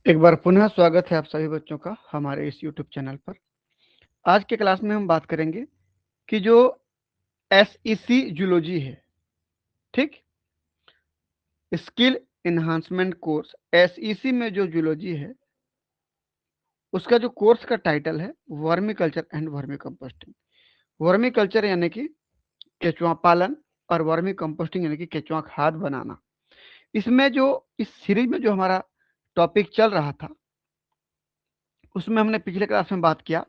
एक बार पुनः स्वागत है आप सभी बच्चों का हमारे इस YouTube चैनल पर। आज के क्लास में हम बात करेंगे कि जो SEC जूलॉजी है, ठीक, स्किल एनहांसमेंट कोर्स SEC में जो जूलॉजी है उसका जो कोर्स का टाइटल है vermi culture and vermi composting. Vermi culture यानी कि केचुआ पालन और वर्मी कंपोस्टिंग यानी कि केचुआ खाद बनाना। इसमें जो इस सीरीज में जो हमारा टॉपिक चल रहा था उसमें हमने पिछले क्लास में बात किया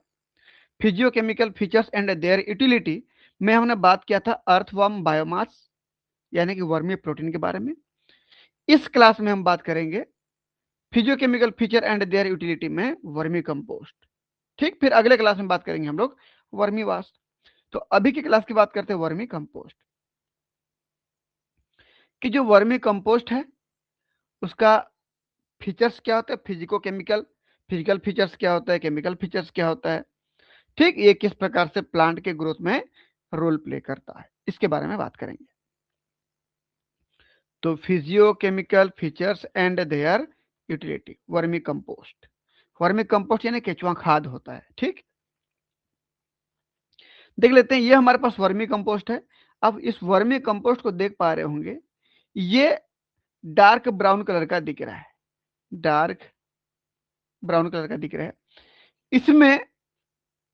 physiochemical features and their utility में हमने बात किया था अर्थवर्म बायोमास यानी कि वर्मी प्रोटीन के बारे में। इस क्लास में हम बात करेंगे physiochemical feature and their utility में वर्मी कंपोस्ट। ठीक, फिर अगले क्लास में बात करेंगे हम लोग वर्मी वास्ट। तो अभी की क्लास की बात करते हैं वर्मी कंपोस्ट कि जो वर्मी कंपोस्ट है उसका फीचर्स क्या होता है, फिजिकल फीचर्स क्या होता है, केमिकल फीचर्स क्या होता है, ठीक, ये किस प्रकार से प्लांट के ग्रोथ में रोल प्ले करता है, इसके बारे में बात करेंगे। तो physiochemical features and their utility vermicompost यानी केचुआ खाद होता है। ठीक, देख लेते हैं। ये हमारे पास वर्मी कंपोस्ट है। अब इस वर्मी कंपोस्ट को देख पा रहे होंगे, ये डार्क ब्राउन कलर का दिख रहा है, डार्क ब्राउन कलर का दिख रहा है। इसमें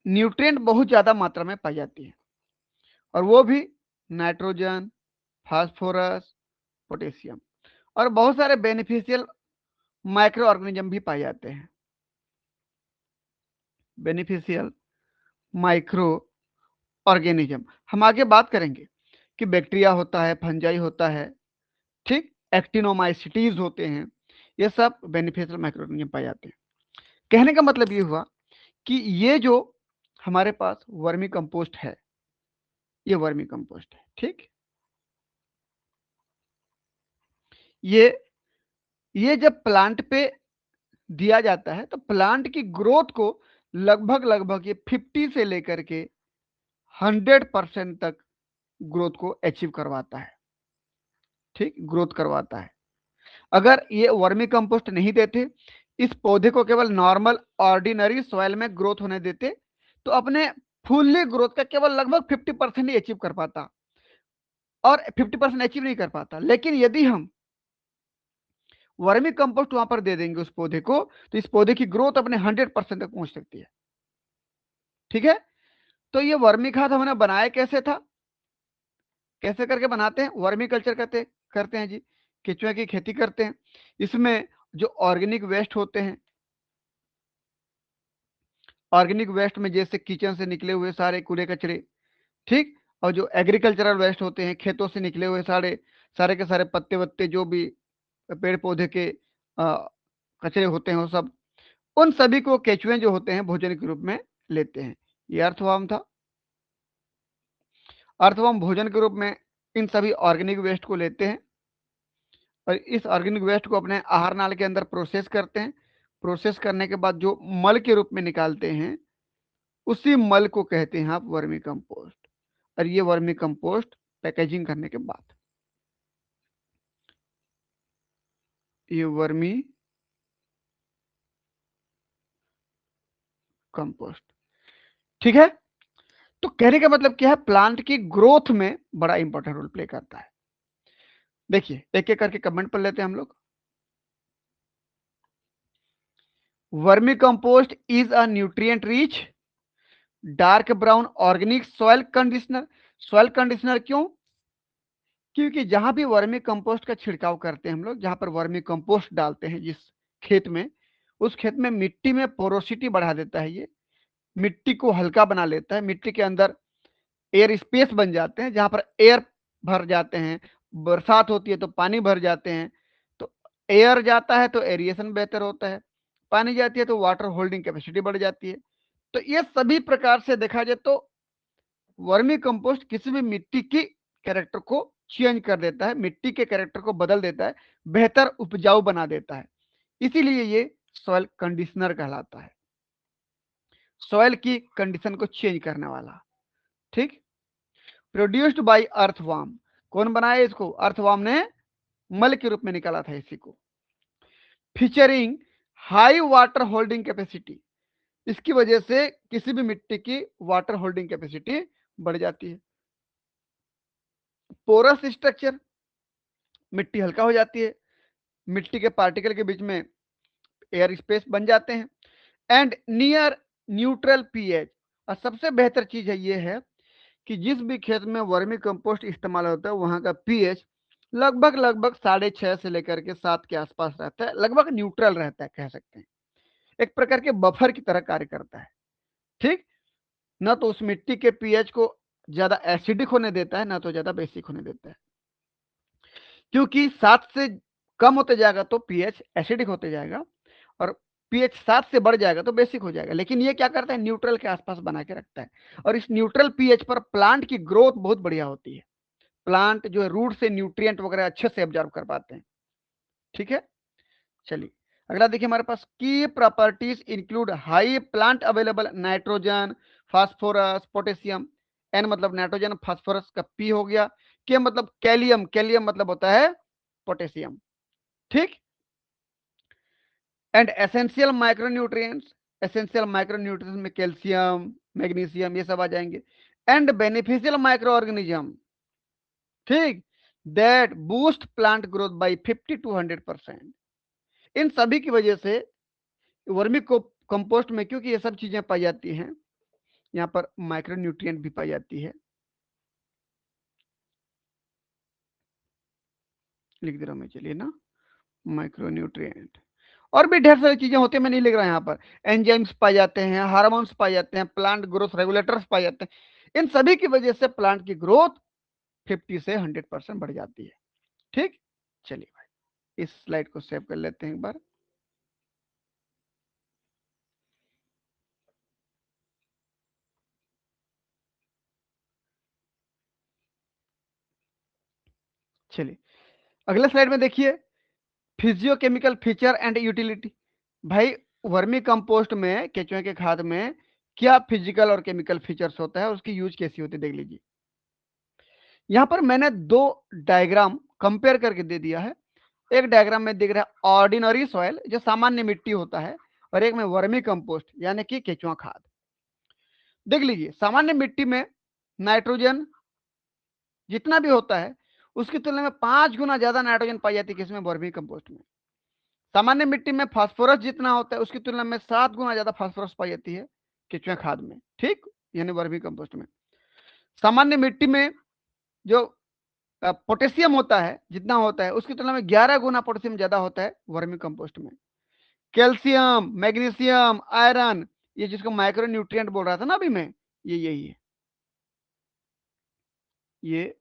न्यूट्रिएंट बहुत ज्यादा मात्रा में पाई जाती है और वो भी नाइट्रोजन, फास्फोरस, पोटेशियम और बहुत सारे बेनिफिशियल माइक्रो ऑर्गेनिज्म भी पाए जाते हैं। बेनिफिशियल माइक्रो ऑर्गेनिज्म हम आगे बात करेंगे कि बैक्टीरिया होता है, फंजाई होता है, ठीक, एक्टिनोमाइसिटीज होते हैं, ये सब बेनिफिशियल माइक्रो ऑर्गेनिज्म पाए जाते हैं। कहने का मतलब ये हुआ कि ये जो हमारे पास वर्मी कंपोस्ट है, ये वर्मी कंपोस्ट है। ठीक, ये जब प्लांट पे दिया जाता है तो प्लांट की ग्रोथ को लगभग ये 50 से लेकर के 100% तक ग्रोथ को अचीव करवाता है। ठीक, ग्रोथ करवाता है। अगर ये वर्मी कंपोस्ट नहीं देते, इस पौधे को केवल नॉर्मल ऑर्डिनरी सॉइल में ग्रोथ होने देते, तो अपने फुल्ली ग्रोथ का केवल लगभग 50% ही अचीव कर पाता और 50% अचीव नहीं कर पाता। लेकिन यदि हम वर्मी कंपोस्ट वहां पर दे देंगे उस पौधे को, तो इस पौधे की ग्रोथ अपने 100% तक पहुंच सकती है। ठीक है, तो ये वर्मी खाद हमने बनाया कैसे था, कैसे करके बनाते हैं, वर्मी कल्चर करते हैं जी, केचुए की खेती करते हैं। इसमें जो ऑर्गेनिक वेस्ट होते हैं, ऑर्गेनिक वेस्ट में जैसे किचन से निकले हुए सारे कूड़े कचरे, ठीक, और जो एग्रीकल्चरल वेस्ट होते हैं, खेतों से निकले हुए सारे सारे के सारे पत्ते वत्ते जो भी पेड़ पौधे के कचरे होते हैं, वो सब, उन सभी को केचुए जो होते हैं भोजन के रूप में लेते हैं। ये अर्थवर्म था। अर्थवर्म भोजन के रूप में इन सभी ऑर्गेनिक वेस्ट को लेते हैं और इस ऑर्गेनिक वेस्ट को अपने आहार नाल के अंदर प्रोसेस करते हैं। प्रोसेस करने के बाद जो मल के रूप में निकालते हैं, उसी मल को कहते हैं आप वर्मी कंपोस्ट। और ये वर्मी कंपोस्ट पैकेजिंग करने के बाद, ये वर्मी कंपोस्ट, ठीक है। तो कहने का मतलब क्या है, प्लांट की ग्रोथ में बड़ा इंपॉर्टेंट रोल प्ले करता है। देखिए एक एक करके कमेंट पढ़ लेते हैं हम लोग। Vermi compost is a nutrient rich dark brown organic soil conditioner. Soil conditioner क्यों? क्योंकि जहां भी वर्मी कंपोस्ट का छिड़काव करते हैं हम लोग, जहां पर वर्मी कंपोस्ट डालते हैं जिस खेत में, उस खेत में मिट्टी में पोरोसिटी बढ़ा देता है। ये मिट्टी को हल्का बना लेता है, मिट्टी के अंदर एयर स्पेस बन जाते हैं, जहां पर एयर भर जाते हैं, बरसात होती है तो पानी भर जाते हैं, तो एयर जाता है तो एरिएशन बेहतर होता है, पानी जाती है तो वाटर होल्डिंग कैपेसिटी बढ़ जाती है। तो ये सभी प्रकार से देखा जाए तो वर्मी कंपोस्ट किसी भी मिट्टी की कैरेक्टर को चेंज कर देता है, मिट्टी के कैरेक्टर को बदल देता है, बेहतर उपजाऊ बना देता है। इसीलिए ये सॉइल कंडीशनर कहलाता है, सॉइल की कंडीशन को चेंज करने वाला। ठीक, प्रोड्यूस्ड बाय अर्थवर्म। कौन बनाया इसको? अर्थवर्म ने मल के रूप में निकाला था इसी को। Featuring high water holding capacity, इसकी वजह से किसी भी मिट्टी की वाटर होल्डिंग कैपेसिटी बढ़ जाती है। पोरस स्ट्रक्चर, मिट्टी हल्का हो जाती है, मिट्टी के पार्टिकल के बीच में एयर स्पेस बन जाते हैं। एंड नियर न्यूट्रल पीएच, और सबसे बेहतर चीज है ये है कि जिस भी खेत में वर्मी कंपोस्ट इस्तेमाल होता है वहां का पीएच लगभग लगभग 6.5 से लेकर के 7 के आसपास रहता है, लगभग न्यूट्रल रहता है कह सकते हैं, एक प्रकार के बफर की तरह कार्य करता है। ठीक, ना तो उस मिट्टी के पीएच को ज्यादा एसिडिक होने देता है, ना तो ज्यादा बेसिक होने देता है, क्योंकि 7 से कम होते जाएगा तो पीएच एसिडिक होते जाएगा, और पीएच 7 से बढ़ जाएगा तो बेसिक हो जाएगा। लेकिन ये क्या करता है, न्यूट्रल के आसपास बना के रखता है, और इस न्यूट्रल पीएच पर प्लांट की ग्रोथ बहुत बढ़िया होती है। प्लांट जो है रूट से न्यूट्रिएंट वगैरह अच्छे से एब्जॉर्ब कर पाते हैं। ठीक है, चलिए अगला देखिए हमारे पास, की properties include high plant available nitrogen, phosphorus, potassium. N मतलब नाइट्रोजन, फास्फोरस का पी हो गया, के मतलब कैलियम, कैलियम मतलब होता है पोटेशियम। ठीक, and essential micronutrients, essential micronutrients में कैल्शियम, मैग्नीशियम ये सब आ जाएंगे। एंड बेनिफिशियल माइक्रो ऑर्गेनिज्म, ठीक, that boost plant growth by 50 to 100%। इन सभी की वजह से वर्मी को कंपोस्ट में क्योंकि ये सब चीजें पाई जाती हैं, यहाँ पर माइक्रोन्यूट्रिएंट भी पाई जाती है, लिख दे रहा हूं मैं, चलिए ना, माइक्रोन्यूट्रिएंट। और भी ढेर सारी चीजें होती है, मैं नहीं लिख रहा यहाँ पर। एंजाइम्स पाए जाते हैं, हार्मोन्स पाए जाते हैं, प्लांट ग्रोथ रेगुलेटर्स पाए जाते हैं। इन सभी की वजह से प्लांट की ग्रोथ 50 से 100% बढ़ जाती है। ठीक, चलिए भाई इस स्लाइड को सेव कर लेते हैं एक बार। चलिए अगले स्लाइड में देखिए, फिजियोकेमिकल फीचर एंड यूटिलिटी। भाई वर्मी कंपोस्ट में, केचुए के खाद में क्या फिजिकल और केमिकल फीचर्स होता है, उसकी यूज कैसी होती है देख लीजिए। यहां पर मैंने दो डायग्राम कंपेयर करके दे दिया है। एक डायग्राम में दिख रहा है ऑर्डिनरी सॉइल जो सामान्य मिट्टी होता है, और एक में वर्मी कंपोस्ट यानी कि केचुआ खाद। देख लीजिए सामान्य मिट्टी में नाइट्रोजन जितना भी होता है उसकी तुलना में 5 गुना ज्यादा नाइट्रोजन पाई जाती है किसमें, वर्मी कंपोस्ट में। सामान्य मिट्टी में फास्फोरस जितना होता है उसकी तुलना में 7 गुना ज्यादा फास्फोरस पाई जाती है केचुआ खाद में। ठीक, यानी वर्मी कंपोस्ट में। सामान्य मिट्टी में जो पोटेशियम होता है जितना होता है उसकी तुलना में 11 गुना पोटेशियम ज्यादा होता है वर्मी कंपोस्ट में। कैल्शियम, मैग्नीशियम, आयरन, ये जिसको माइक्रो न्यूट्रिएंट बोल रहा था ना अभी मैं, ये यही है, ये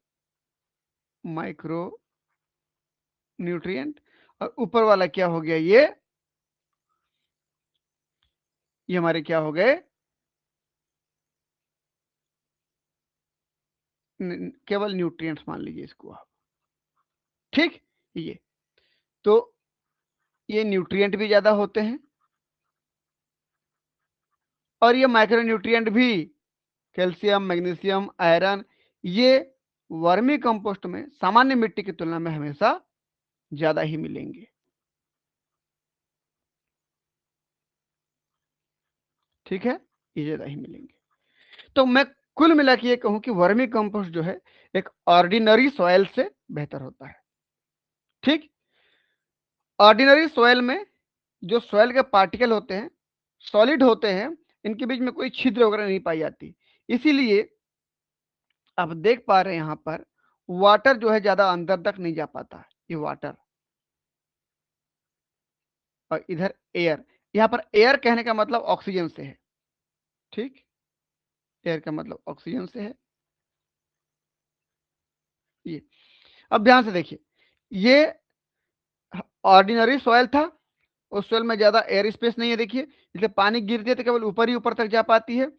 माइक्रो न्यूट्रिएंट। और ऊपर वाला क्या हो गया, ये हमारे क्या हो गए, केवल न्यूट्रिएंट्स मान लीजिए इसको आप। ठीक, ये तो ये न्यूट्रिएंट भी ज्यादा होते हैं, और ये माइक्रो न्यूट्रिएंट भी, कैल्शियम, मैग्नीशियम, आयरन, ये वर्मी कंपोस्ट में सामान्य मिट्टी की तुलना में हमेशा ज्यादा ही मिलेंगे। ठीक है, ये ज्यादा ही मिलेंगे। तो मैं कुल मिला के ये कहूं कि वर्मी कंपोस्ट जो है एक ऑर्डिनरी सॉइल से बेहतर होता है। ठीक, ऑर्डिनरी सॉइल में जो सॉइल के पार्टिकल होते हैं सॉलिड होते हैं, इनके बीच में कोई छिद्र वगैरह नहीं पाई जाती, इसीलिए आप देख पा रहे हैं यहां पर वाटर जो है ज्यादा अंदर तक नहीं जा पाता, ये वाटर। और इधर एयर, यहां पर एयर कहने का मतलब ऑक्सीजन से है। ठीक, एयर का मतलब ऑक्सीजन से है। ये अब ध्यान से देखिए, ये ऑर्डिनरी सॉइल था, उस सॉइल में ज्यादा एयर स्पेस नहीं है, देखिए इसलिए पानी गिरती है तो केवल ऊपर ही ऊपर तक जा पाती है,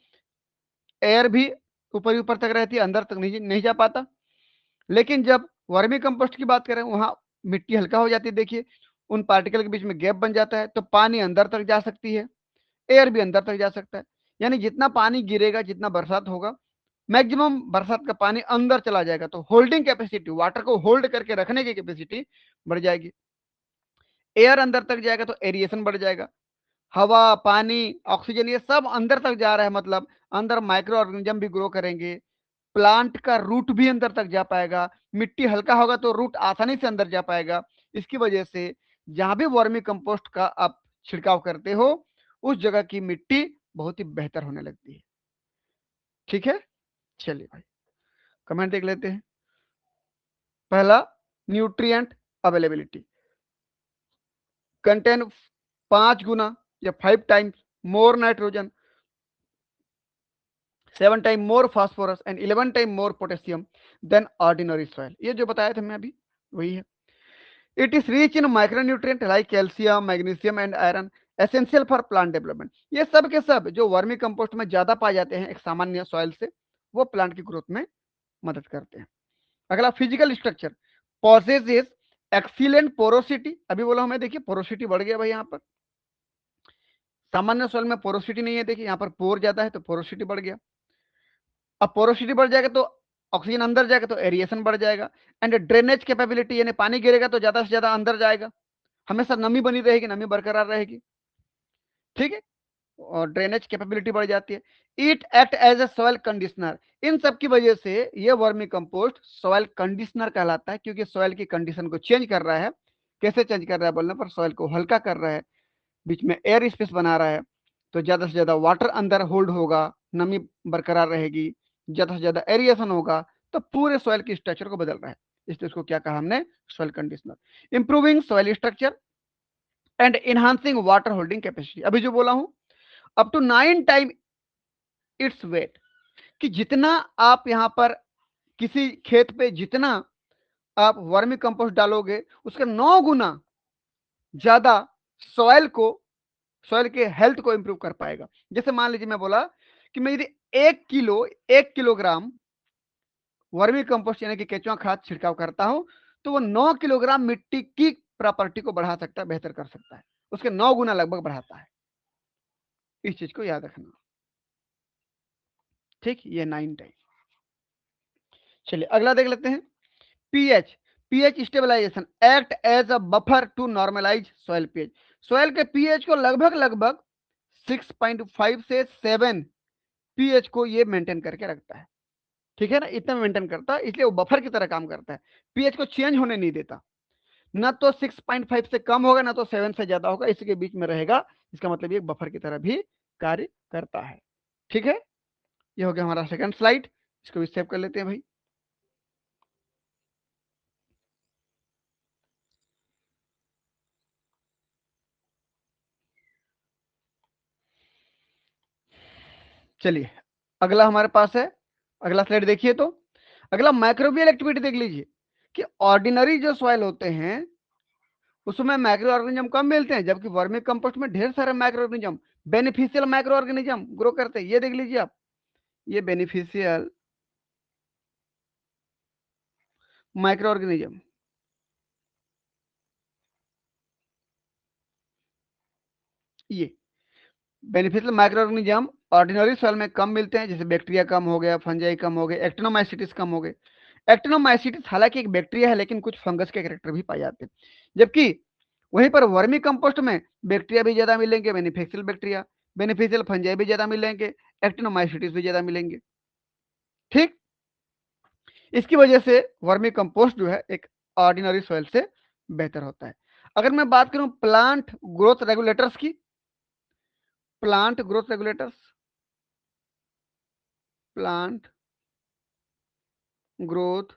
एयर भी ऊपर ही ऊपर तक रहती है, अंदर तक नहीं जा पाता। लेकिन जब वर्मी कंपोस्ट की बात करें वहां मिट्टी हल्का हो जाती है, देखिए उन पार्टिकल के बीच में गैप बन जाता है, तो पानी अंदर तक जा सकती है, एयर भी अंदर तक जा सकता है। यानी जितना पानी गिरेगा, जितना बरसात होगा, मैक्सिमम बरसात का पानी अंदर चला जाएगा, तो होल्डिंग कैपेसिटी, वाटर को होल्ड करके रखने की कैपेसिटी बढ़ जाएगी। एयर अंदर तक जाएगा तो एरिएशन बढ़ जाएगा, हवा, पानी, ऑक्सीजन, ये सब अंदर तक जा रहा है, मतलब अंदर माइक्रो ऑर्गेनिज्म भी ग्रो करेंगे, प्लांट का रूट भी अंदर तक जा पाएगा, मिट्टी हल्का होगा तो रूट आसानी से अंदर जा पाएगा। इसकी वजह से जहां भी वर्मी कंपोस्ट का आप छिड़काव करते हो उस जगह की मिट्टी बहुत ही बेहतर होने लगती है। ठीक है, चलिए भाई कमेंट देख लेते हैं। पहला, न्यूट्रिएंट अवेलेबिलिटी, कंटेन 5 गुना या 5 times more nitrogen, 7 time more phosphorus and 11 time more potassium then ordinary soil. ये जो बताया था मैं अभी वही है। It is rich in micronutrient like calcium, magnesium and iron, essential for plant development. ये सब के सब जो वर्मी कंपोस्ट में ज्यादा पाए जाते हैं एक सामान्य सॉइल से, वो प्लांट की ग्रोथ में मदद करते हैं। अगला, फिजिकल स्ट्रक्चर, पॉसेजेस एक्सीलेंट पोरोसिटी। अभी बोला हमें, देखिए पोरोसिटी बढ़ गया भाई यहाँ पर, सामान्य सॉइल में पोरोसिटी नहीं है, देखिए यहाँ पर पोर ज्यादा है तो पोरोसिटी बढ़ गया। अब पोरोसिटी बढ़ जाएगा तो ऑक्सीजन अंदर जाएगा तो एरिएशन बढ़ जाएगा। एंड ड्रेनेज कैपेबिलिटी, यानी पानी गिरेगा तो ज्यादा से ज्यादा अंदर जाएगा, हमेशा नमी बनी रहेगी, नमी बरकरार रहेगी। ठीक है, और ड्रेनेज कैपेबिलिटी बढ़ जाती है। It act as a soil conditioner. इन सब की वजह से ये वर्मी कंपोस्ट सॉइल कंडीशनर कहलाता है, क्योंकि सॉइल की कंडीशन को चेंज कर रहा है। कैसे चेंज कर रहा है बोलने पर, सॉइल को हल्का कर रहा है, बीच में एयर स्पेस बना रहा है, तो ज्यादा से ज्यादा वाटर अंदर होल्ड होगा, नमी बरकरार रहेगी, ज्यादा से ज्यादा एरिएशन होगा, तो पूरे सॉइल की स्ट्रक्चर को बदल रहा है। इसलिए इसको क्या कहा हमने, soil conditioner. Improving soil structure and enhancing water holding capacity. अभी जो बोला हूं, up to 9 time its weight, कि जितना आप यहां पर किसी खेत पे जितना आप वर्मी कंपोस्ट डालोगे उसका 9 गुना ज्यादा सॉइल को, सॉइल के हेल्थ को इंप्रूव कर पाएगा। जैसे मान लीजिए मैं बोला कि मैं यदि 1 किलोग्राम वर्मी कंपोस्ट यानी कि केचुआ खाद छिड़काव करता हूं तो वो 9 किलोग्राम मिट्टी की प्रॉपर्टी को बढ़ा सकता है, बेहतर कर सकता है, उसके 9 गुना लगभग बढ़ाता है। इस चीज को याद रखना। ठीक, ये 9 टाइम। चलिए अगला देख लेते हैं, pH. PH stabilisation act as a buffer to normalise soil pH. Soil के पीएच को लगभग लगभग 6.5 से 7 पीएच को ये मेंटेन करके रखता है। ठीक है ना, इतना मेंटेन करता है, इसलिए वो बफर की तरह काम करता है, पीएच को चेंज होने नहीं देता। ना तो 6.5 से कम होगा, ना तो 7 से ज्यादा होगा, इसके बीच में रहेगा। इसका मतलब ये बफर की तरह भी कार्य करता है। ठीक है, ये हो गया हमारा सेकंड स्लाइड, इसको भी सेव कर लेते हैं भाई। चलिए अगला हमारे पास है, अगला स्लाइड देखिए तो, अगला माइक्रोबियल एक्टिविटी देख लीजिए कि ऑर्डिनरी जो सॉइल होते हैं उसमें माइक्रो ऑर्गेनिज्म कम मिलते हैं, जबकि वर्मी कंपोस्ट में ढेर सारे micro organism, beneficial micro organism grow करते हैं। ये देख लीजिए आप, ये बेनिफिशियल माइक्रो ऑर्गेनिज्म, ये beneficial micro organism ordinary soil में कम मिलते हैं, जैसे बैक्टीरिया कम हो गया, फंजाई कम हो गए, एक्टिनोमाइसिटिस कम हो गए। एक्टिनोमाइसिटिस हालांकि एक बैक्टीरिया है, लेकिन कुछ फंगस के कैरेक्टर भी पाए जाते हैं, जबकि वहीं पर वर्मी कंपोस्ट में बैक्टीरिया भी ज्यादा मिलेंगे, बेनिफिशियल बैक्टीरिया, बेनिफिशियल फंजाई भी ज्यादा मिलेंगे, एक्टिनोमाइसिटिस भी ज्यादा मिलेंगे। ठीक, इसकी वजह से वर्मी कंपोस्ट जो है एक ऑर्डिनरी सॉइल से बेहतर होता है। अगर मैं बात करूं प्लांट ग्रोथ रेगुलेटर्स की, plant growth regulators, plant growth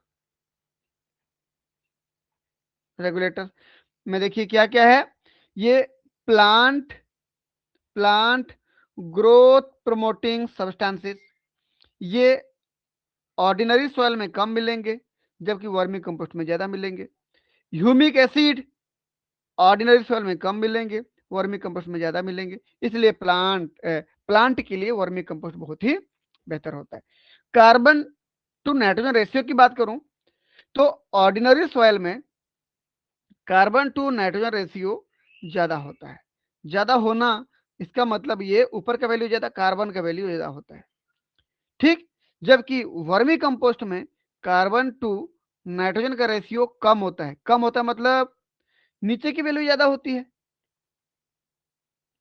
regulator में देखिए क्या क्या है, ये plant plant growth promoting substances, ये ऑर्डिनरी सॉइल में कम मिलेंगे, जबकि वर्मी कंपोस्ट में ज्यादा मिलेंगे। ह्यूमिक एसिड ऑर्डिनरी सॉइल में कम मिलेंगे, वर्मी कंपोस्ट में ज्यादा मिलेंगे, इसलिए प्लांट के लिए वर्मी कंपोस्ट बहुत ही बेहतर होता है। कार्बन टू नाइट्रोजन रेशियो की बात करूं तो ऑर्डिनरी सॉइल में कार्बन टू नाइट्रोजन रेशियो ज्यादा होता है। ज्यादा होना इसका मतलब ये ऊपर का वैल्यू ज्यादा, कार्बन का वैल्यू ज्यादा होता है। ठीक, जबकि वर्मी कंपोस्ट में कार्बन टू नाइट्रोजन का रेशियो कम होता है। कम होता है मतलब नीचे की वैल्यू ज्यादा होती है।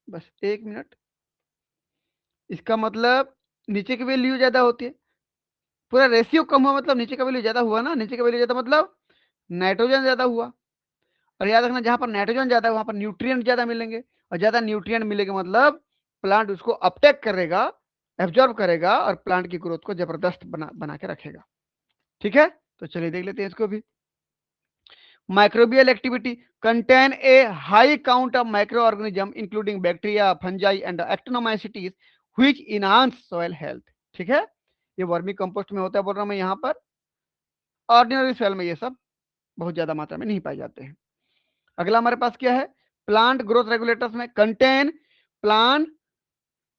बस 1 मिनट। इसका मतलब नीचे की वैल्यू ज्यादा होती है, पूरा रेशियो कम हुआ मतलब नीचे का वैल्यू ज्यादा हुआ ना, नीचे का वैल्यू ज्यादा मतलब नाइट्रोजन ज्यादा हुआ। और याद रखना जहां पर नाइट्रोजन ज्यादा है वहां पर न्यूट्रिएंट ज्यादा मिलेंगे, और ज्यादा न्यूट्रिएंट मिलेंगे मतलब प्लांट उसको अपटेक करेगा, एब्जॉर्ब करेगा और प्लांट की ग्रोथ को जबरदस्त बना के रखेगा। ठीक है, तो चलिए देख लेते हैं इसको भी। Microbial activity contain a high count of micro organism including bacteria, fungi and actinomycetes which enhance soil health. ठीक है, ये वर्मी कंपोस्ट में होता है, बोल रहा हूं मैं यहाँ पर। ऑर्डिनरी सॉइल में ये सब बहुत ज्यादा मात्रा में नहीं पाए जाते हैं। अगला हमारे पास क्या है, प्लांट ग्रोथ रेगुलेटर्स में contain plant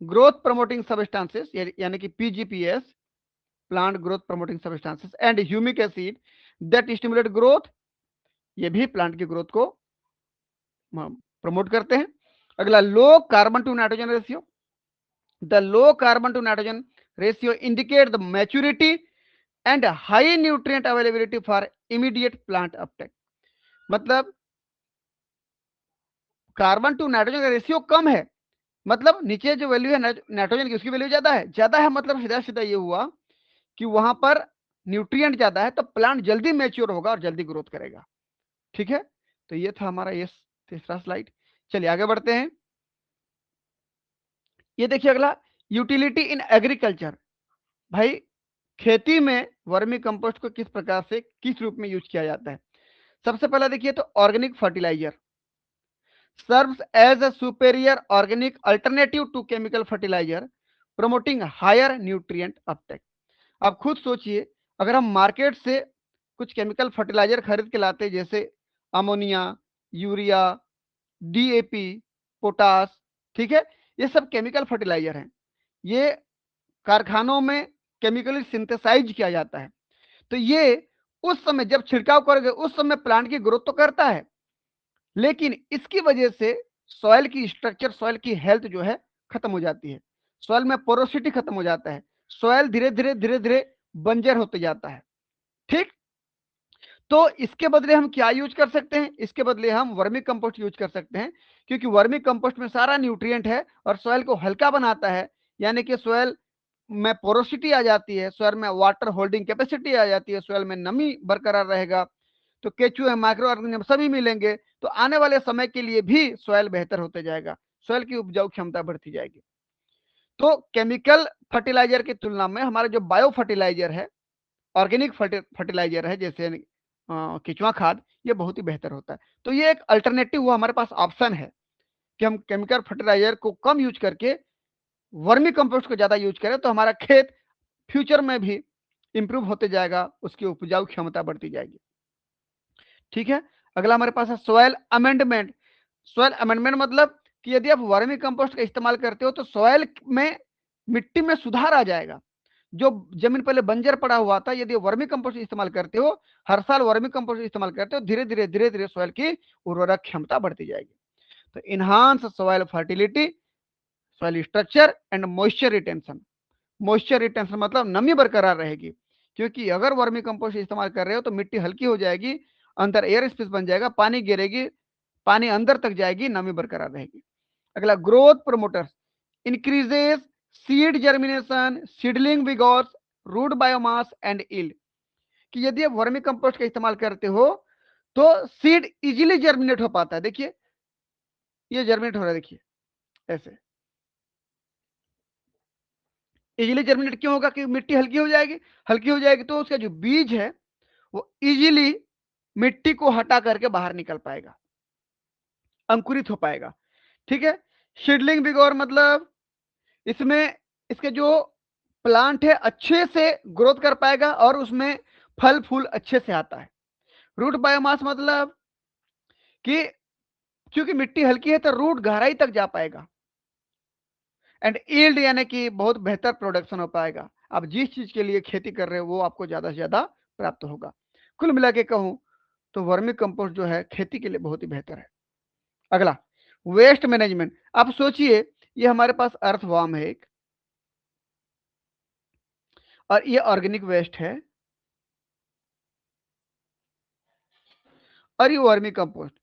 growth promoting substances यानी कि PGPS, plant growth promoting substances and humic acid that stimulate growth, ये भी प्लांट की ग्रोथ को प्रमोट करते हैं। अगला low carbon to nitrogen ratio, the low carbon to nitrogen ratio indicate the maturity and high nutrient availability for immediate plant uptake. मतलब carbon to nitrogen का ratio कम है, मतलब नीचे जो वैल्यू है नाइट्रोजन की उसकी वैल्यू ज्यादा है, मतलब सीधा सीधा ये हुआ कि वहां पर न्यूट्रिएंट ज्यादा है तो प्लांट जल्दी मैच्योर होगा और जल्दी ग्रोथ करेगा। ठीक है, तो ये था हमारा ये तीसरा स्लाइड। चलिए आगे बढ़ते हैं। ये देखिए अगला, यूटिलिटी इन एग्रीकल्चर। भाई खेती में वर्मी कंपोस्ट को किस प्रकार से किस रूप में यूज किया जाता है। सबसे पहला देखिए तो organic fertiliser serves as a superior organic alternative to chemical fertilizer promoting higher nutrient uptake। आप खुद सोचिए, अगर हम मार्केट से कुछ केमिकल फर्टिलाइजर खरीद के लाते जैसे अमोनिया, यूरिया, डीएपी, पोटास, ठीक है, ये सब केमिकल फर्टिलाइजर हैं। ये कारखानों में केमिकली सिंथेसाइज किया जाता है, तो ये उस समय जब छिड़काव करोगे उस समय प्लांट की ग्रोथ तो करता है, लेकिन इसकी वजह से सॉइल की स्ट्रक्चर, सॉइल की हेल्थ जो है खत्म हो जाती है, सॉइल में पोरोसिटी खत्म हो जाता है, सॉइल धीरे धीरे बंजर होते जाता है। ठीक, तो इसके बदले हम क्या यूज कर सकते हैं, इसके बदले हम वर्मी कंपोस्ट यूज कर सकते हैं, क्योंकि वर्मी कंपोस्ट में सारा न्यूट्रिएंट है और सॉइल को हल्का बनाता है, यानी कि सॉइल में पोरोसिटी आ जाती है, सॉइल में वाटर होल्डिंग कैपेसिटी आ जाती है, सॉइल में नमी बरकरार रहेगा, तो केचुए माइक्रो ऑर्गेनिज्म सभी मिलेंगे, तो आने वाले समय के लिए भी सॉइल बेहतर होते जाएगा, सॉइल की उपजाऊ क्षमता बढ़ती जाएगी। तो केमिकल फर्टिलाइजर की तुलना में हमारा जो बायो फर्टिलाइजर है, ऑर्गेनिक फर्टिलाइजर है, जैसे केचुआ खाद, ये बहुत ही बेहतर होता है। तो ये एक अल्टरनेटिव हुआ, हमारे पास ऑप्शन है कि हम केमिकल फर्टिलाइजर को कम यूज करके वर्मी कंपोस्ट को ज्यादा यूज करें, तो हमारा खेत फ्यूचर में भी इंप्रूव होते जाएगा, उसकी उपजाऊ क्षमता बढ़ती जाएगी। ठीक है, अगला हमारे पास है सॉयल अमेंडमेंट। सॉयल अमेंडमेंट मतलब कि यदि आप वर्मी कंपोस्ट का इस्तेमाल करते हो तो सॉयल में, मिट्टी में सुधार आ जाएगा। जो जमीन पहले बंजर पड़ा हुआ था, यदि वर्मी कंपोस्ट इस्तेमाल करते हो, हर साल वर्मी कंपोस्ट इस्तेमाल करते हो, धीरे धीरे सॉयल की उर्वरक क्षमता बढ़ती जाएगी। तो enhance soil fertility, soil structure and moisture retention. Moisture retention मतलब नमी बरकरार रहेगी, क्योंकि अगर वर्मी कंपोस्ट इस्तेमाल कर रहे हो तो मिट्टी हल्की हो जाएगी, अंदर एयर स्पेस बन जाएगा, पानी गिरेगी, पानी अंदर तक जाएगी, नमी बरकरार रहेगी। अगला growth promoters increases seed germination, seedling vigours, root biomass and yield. कि यदि आप वर्मी कंपोस्ट का इस्तेमाल करते हो तो सीड इजीली जर्मिनेट हो पाता है। देखिए ये जर्मिनेट हो रहा है, देखिए ऐसे इजीली जर्मिनेट क्यों होगा, कि मिट्टी हल्की हो जाएगी, हल्की हो जाएगी तो उसका जो बीज है वो इजीली मिट्टी को हटा करके बाहर निकल पाएगा, अंकुरित हो पाएगा। ठीक है, सीडलिंग विगोर मतलब इसमें इसके जो प्लांट है अच्छे से ग्रोथ कर पाएगा और उसमें फल फूल अच्छे से आता है। रूट बायोमास मतलब कि क्योंकि मिट्टी हल्की है तो रूट गहराई तक जा पाएगा। एंड ईल्ड यानी कि बहुत बेहतर प्रोडक्शन हो पाएगा, आप जिस चीज के लिए खेती कर रहे हो वो आपको ज्यादा से ज्यादा प्राप्त होगा। कुल मिला के कहूं तो वर्मी कंपोस्ट जो है खेती के लिए बहुत ही बेहतर है। अगला वेस्ट मैनेजमेंट। आप सोचिए ये हमारे पास अर्थवॉर्म है एक, और ये ऑर्गेनिक वेस्ट है, और ये वर्मी कंपोस्ट।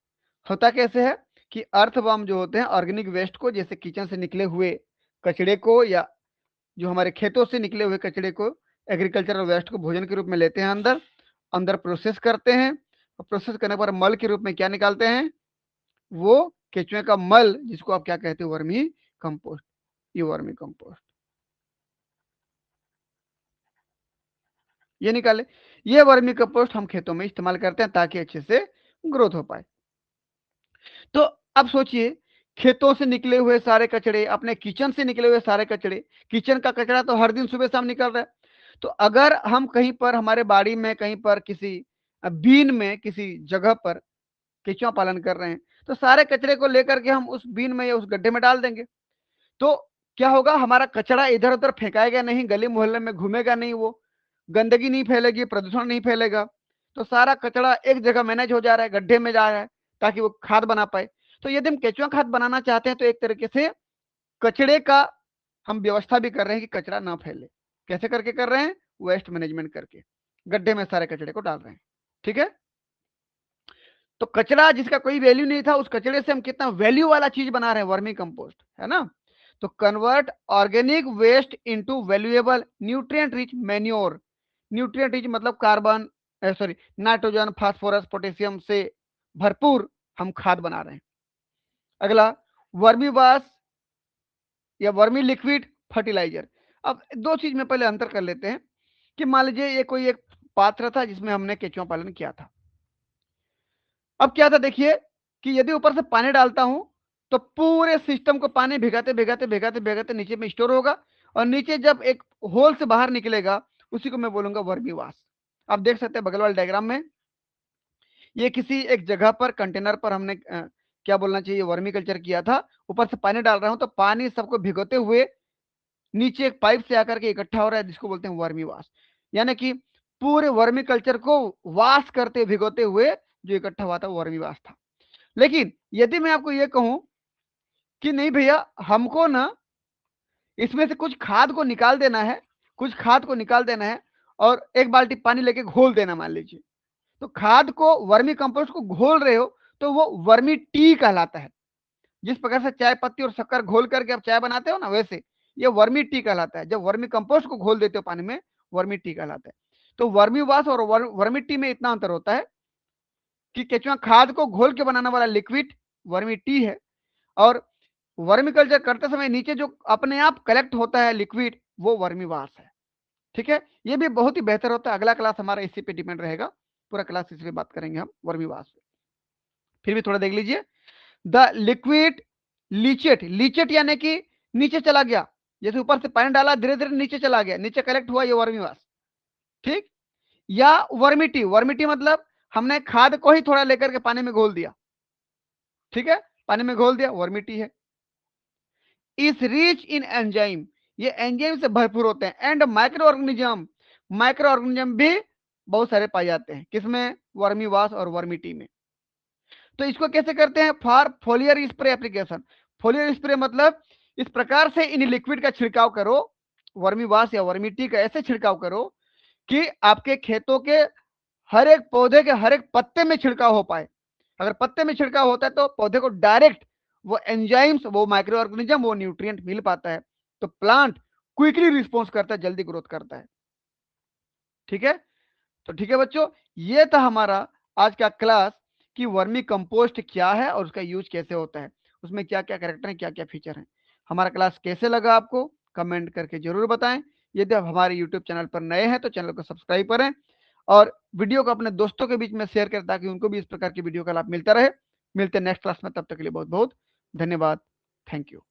होता कैसे है कि अर्थवर्म जो होते हैं ऑर्गेनिक वेस्ट को, जैसे किचन से निकले हुए कचड़े को या जो हमारे खेतों से निकले हुए कचड़े को, एग्रीकल्चरल वेस्ट को भोजन के रूप में लेते हैं, अंदर अंदर प्रोसेस करते हैं, और प्रोसेस करने पर मल के रूप में क्या निकालते हैं, वो केचुए का मल, जिसको आप क्या कहते हो, वर्मी कंपोस्ट। ये वर्मी कंपोस्ट ये निकाले। ये वर्मी कंपोस्ट हम खेतों में इस्तेमाल करते हैं ताकि अच्छे से ग्रोथ हो पाए। तो अब सोचिए, खेतों से निकले हुए सारे कचड़े, अपने किचन से निकले हुए सारे कचड़े, किचन का कचरा तो हर दिन सुबह शाम निकल रहा है। तो अगर हम कहीं पर हमारे बाड़ी में, कहीं पर किसी बीन में, किसी जगह पर केचुआ पालन कर रहे हैं, तो सारे कचरे को लेकर के हम उस बीन में या उस गड्ढे में डाल देंगे। तो क्या होगा, हमारा कचरा इधर उधर फेंकाएगा नहीं, गली मोहल्ले में घूमेगा नहीं, वो गंदगी नहीं फैलेगी, प्रदूषण नहीं फैलेगा। तो सारा कचरा एक जगह मैनेज हो जा रहा है, गड्ढे में जा रहा है, ताकि वो खाद बना पाए। तो यदि हम केचुआ खाद बनाना चाहते हैं तो एक तरीके से कचड़े का हम व्यवस्था भी कर रहे हैं कि कचरा ना फैले। कैसे करके कर रहे हैं, वेस्ट मैनेजमेंट करके गड्ढे में सारे कचड़े को डाल रहे हैं। ठीक है, तो कचरा जिसका कोई वैल्यू नहीं था, उस कचड़े से हम कितना वैल्यू वाला चीज बना रहे हैं, वर्मी कंपोस्ट, है ना। तो convert organic waste into valuable nutrient rich manure. Nutrient rich मतलब carbon, sorry, nitrogen, phosphorus, potassium से भरपूर हम खाद बना रहे हैं। अगला, वर्मी वास या वर्मी लिक्विड फर्टिलाइजर। अब दो चीज में पहले अंतर कर लेते हैं कि मान लीजिए ये कोई एक पात्र था जिसमें हमने केचुआ पालन किया था। अब क्या था, देखिए कि यदि ऊपर से पानी डालता हूं तो पूरे सिस्टम को पानी भिगाते भिगाते भिगाते भिगाते नीचे में स्टोर होगा, और नीचे जब एक होल से बाहर निकलेगा उसी को मैं बोलूंगा वर्मी वास। आप देख सकते हैं बगल वाले डायग्राम में, ये किसी एक जगह पर कंटेनर पर हमने क्या बोलना चाहिए, वर्मी कल्चर किया था। ऊपर से पानी डाल रहा हूं तो पानी सबको भिगोते हुए नीचे एक पाइप से आकर के इकट्ठा हो रहा है, जिसको बोलते हैं वर्मी वास। यानी कि पूरे वर्मी कल्चर को वाश करते भिगोते हुए जो इकट्ठा हुआ था वो वर्मी वास था। लेकिन यदि मैं आपको ये कहूं कि नहीं भैया, हमको ना इसमें से कुछ खाद को निकाल देना है, कुछ खाद को निकाल देना है और एक बाल्टी पानी लेके घोल देना, मान लीजिए, तो खाद को, वर्मी कंपोस्ट को घोल रहे हो तो वो वर्मी टी कहलाता है। जिस प्रकार से चाय पत्ती और शक्कर घोल करके आप चाय बनाते हो ना, वैसे ये वर्मी टी कहलाता है। जब वर्मी कंपोस्ट को घोल देते हो पानी में, वर्मी टी कहलाता है। तो वर्मी वाश और वर्मी टी में इतना अंतर होता है कि केचुआ खाद को घोल के बनाने वाला लिक्विड वर्मी टी है, और वर्मी कल्चर करते समय नीचे जो अपने आप कलेक्ट होता है लिक्विड, वो वर्मी वाश है। ठीक है, ये भी बहुत ही बेहतर होता है। अगला क्लास हमारा इसी पे डिपेंड रहेगा, पूरा क्लास इसी पे बात करेंगे हम, वर्मी वाश पे। फिर भी थोड़ा देख लीजिए, द लिक्विड लीचेट, लीचेट यानी कि नीचे चला गया, जैसे ऊपर से पानी डाला धीरे धीरे नीचे चला गया, नीचे कलेक्ट हुआ, ये वर्मी वाश। ठीक, या वर्मिटी, वर्मिटी मतलब हमने खाद को ही थोड़ा लेकर के पानी में घोल दिया। ठीक है, पानी में घोल दिया, वर्मिटी है। इज रिच इन एंजाइम, ये एंजाइम से भरपूर होते हैं, and micro organism, micro organism भी बहुत सारे पाए जाते हैं, किसमें, वर्मी वाश और वर्मी टी में। तो इसको कैसे करते हैं, for foliar spray application. Foliar spray मतलब इस प्रकार से इन लिक्विड का छिड़काव करो, वर्मी वाश या वर्मी टी का ऐसे छिड़काव करो कि आपके खेतों के हर एक पौधे के हर एक पत्ते में छिड़काव हो पाए। अगर पत्ते में छिड़काव होता है तो पौधे को डायरेक्ट वो एंजाइम्स, वो माइक्रो ऑर्गेनिज्म, वो न्यूट्रिएंट मिल पाता है, तो प्लांट क्विकली रिस्पॉन्स करता है, जल्दी ग्रोथ करता है। ठीक है, तो ठीक है बच्चों, ये था हमारा आज का क्लास कि वर्मी कंपोस्ट क्या है और उसका यूज कैसे होता है, उसमें क्या क्या कैरेक्टर है, क्या क्या फीचर है। हमारा क्लास कैसे लगा आपको कमेंट करके जरूर बताएं। यदि आप हमारे यूट्यूब चैनल पर नए हैं तो चैनल को सब्सक्राइब करें और वीडियो को अपने दोस्तों के बीच में शेयर करें ताकि उनको भी इस प्रकार की वीडियो का लाभ मिलता रहे। मिलते हैं नेक्स्ट क्लास में, तब तक के लिए बहुत बहुत धन्यवाद। Thank you.